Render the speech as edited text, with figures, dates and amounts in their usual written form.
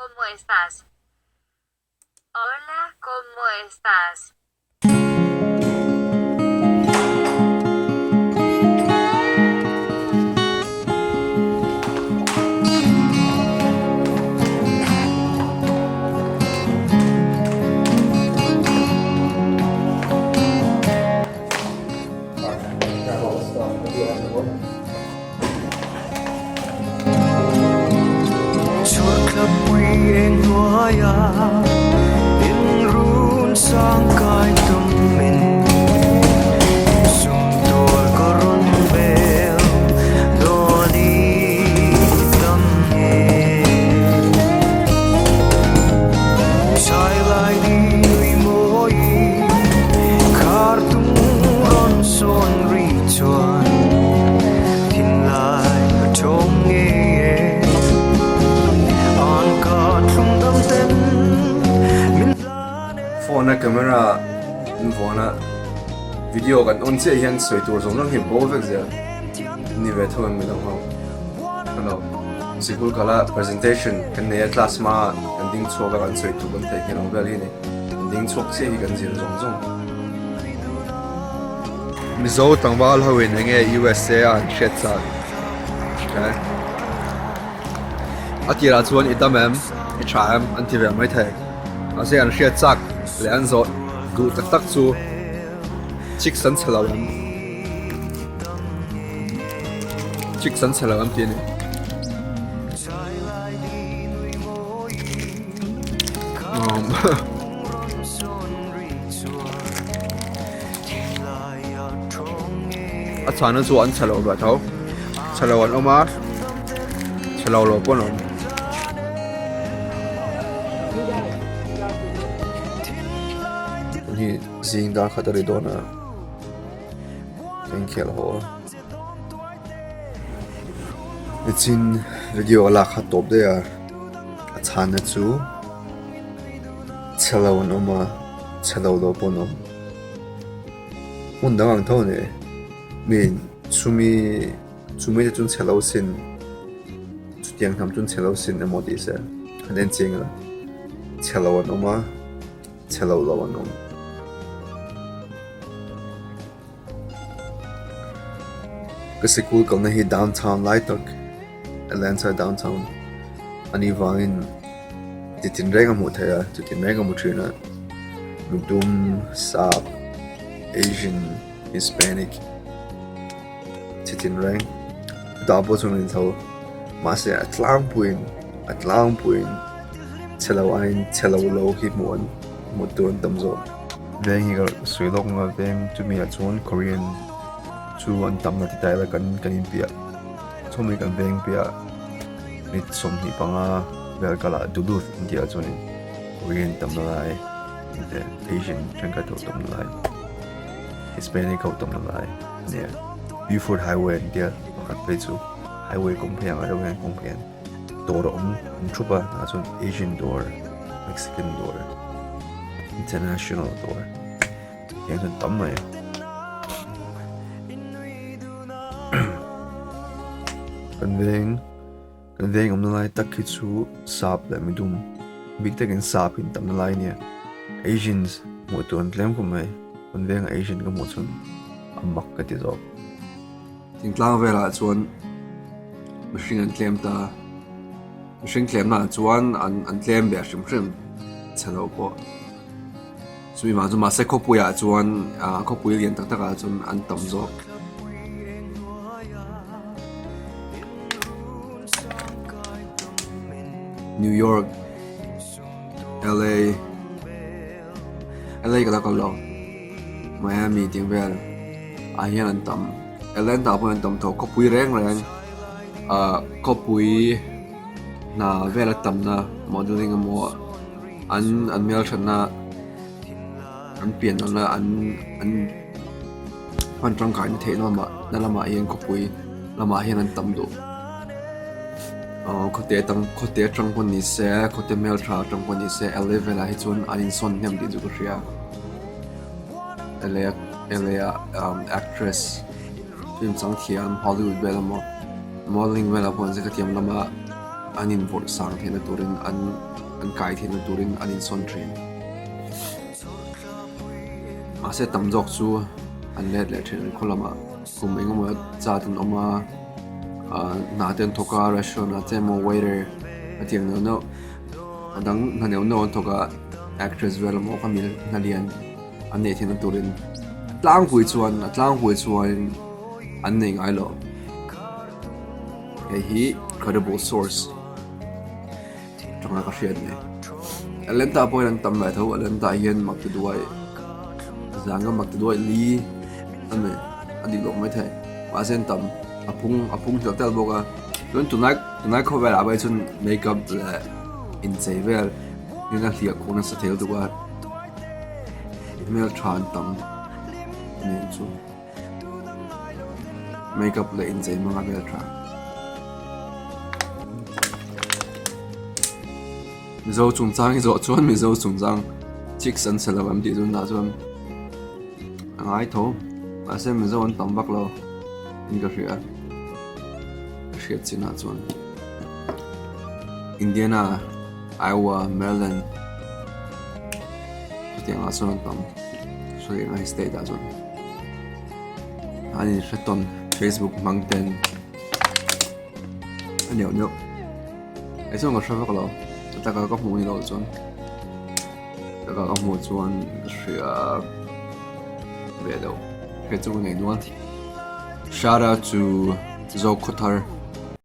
¿cómo estás? Hola, ¿cómo estás? Chuột khắp quy en hoa ya in run sang kai tâm mình sum tor koron bel do đi tâm nghe sai lại đi vì môi khar tung ron son ri chuan tin lại trong nghe phone na camera phone na video kan on che hian soi tur zong rang hi bo vek zia ni ve thon mi dong ho ano sikul kala presentation kan ne class ma kan ding choga kan soi tu kan thai ki long bel hi ni ding chok che hi kan zir zong zong mi zo tangwal hoin nge USA an shet sa okay atira chuan itamem I tram anti ve mai thai ase an shet sak le an zo gu tak tak chu chik san chalawan ti ni a chana chu an chalo ba thau chalawan oma chalaw lo pon on ni zing da khatari dona thank you ho it's in video la khat top de ya a chana chu chalawan oma chalaw lo pon on mun dang thau ne min chumi de chun chalaw sin chutiang tham chun chalaw sin emodi se anen chenga chalawan oma chalaw lo on kasi cool kal na hi downtown Laitok Atlanta downtown ani wangin titin renga mo thaya titin renga mo trina Ludum Sap Asian Hispanic titin reng dabo chunin tho mase atlang puin chelawain chelawlo hi mon motun tamzo veng hi suilok nga veng chumi a chon Korean chu an tam na ti tai la kan in pia chomi kan veng pia nit som hi panga vel kala duluth india choni Korean tam na lai the Asian changka to tam na lai Hispanic ko tam na lai ne Buford Highway india pakat pe chu highway kompyang aro ngang kompyang door trupa na chon Asian door Mexican door international door yang chon tam na kan veng om na lai tak khi chu sap la midum big takin sap in tam na lai nia Asians mo ton tlem ko mai kan veng Asian ka mo chun amak ka ti zo ting tlang vela chuan machine an tlem ta machine tlem na chuan an tlem be shim chalo po sumi ma chu ma se khopu ya chuan khopu lian tak taka chun an tam zo New York, LA kada kallo, Miami ting vel, ahian an tam, Atlanta pun an tam tho, kopui reng, kopui na vel tam na, modeling mo, an mel chan na, an pian na an trang kai na the na lama ahian kopui, lama ahian an tam do. Kote trang pon ni se kote mel tra trang pon ni se LA vela hi chun anin son nem di ju ria LA actress film sang thiam Hollywood vela mo modeling vela pon se ka tiam lama anin vor sang thena turin an kai thena turin anin son train ase tamjok chu an let le thil kholama kum engemaw chatun oma na ten thoka restaurant a chemo waiter atiang no adang naneu no thoka actress vel mo kamil nalian an ne thena turin tlang hui chuan an nei ngai lo hi credible source trong ka hriat ne alenta point an tam lai tho alenta hian mak duai zanga mak duai li ame adi lok mai thai wa sen tam apung hotel boka don tonight cover abai chun makeup la in sevel nina hlia khona sa thel duwa email tran tam ne chu makeup la in sei manga bel tra mizo chungchang zo chuan mizo chungchang chik san salawam ti dun na chuan angai tho ase mizo an tambak lo in ka hria china chuan Indiana Iowa Maryland tiang a chuan tam so in state a chuan ani hreton Facebook mangten anyo ai chuan ka hravak lo taka ka hmu ni lo chuan taka ka hmu chuan hria ve lo he chu nei nuan shout out to Zo Kotar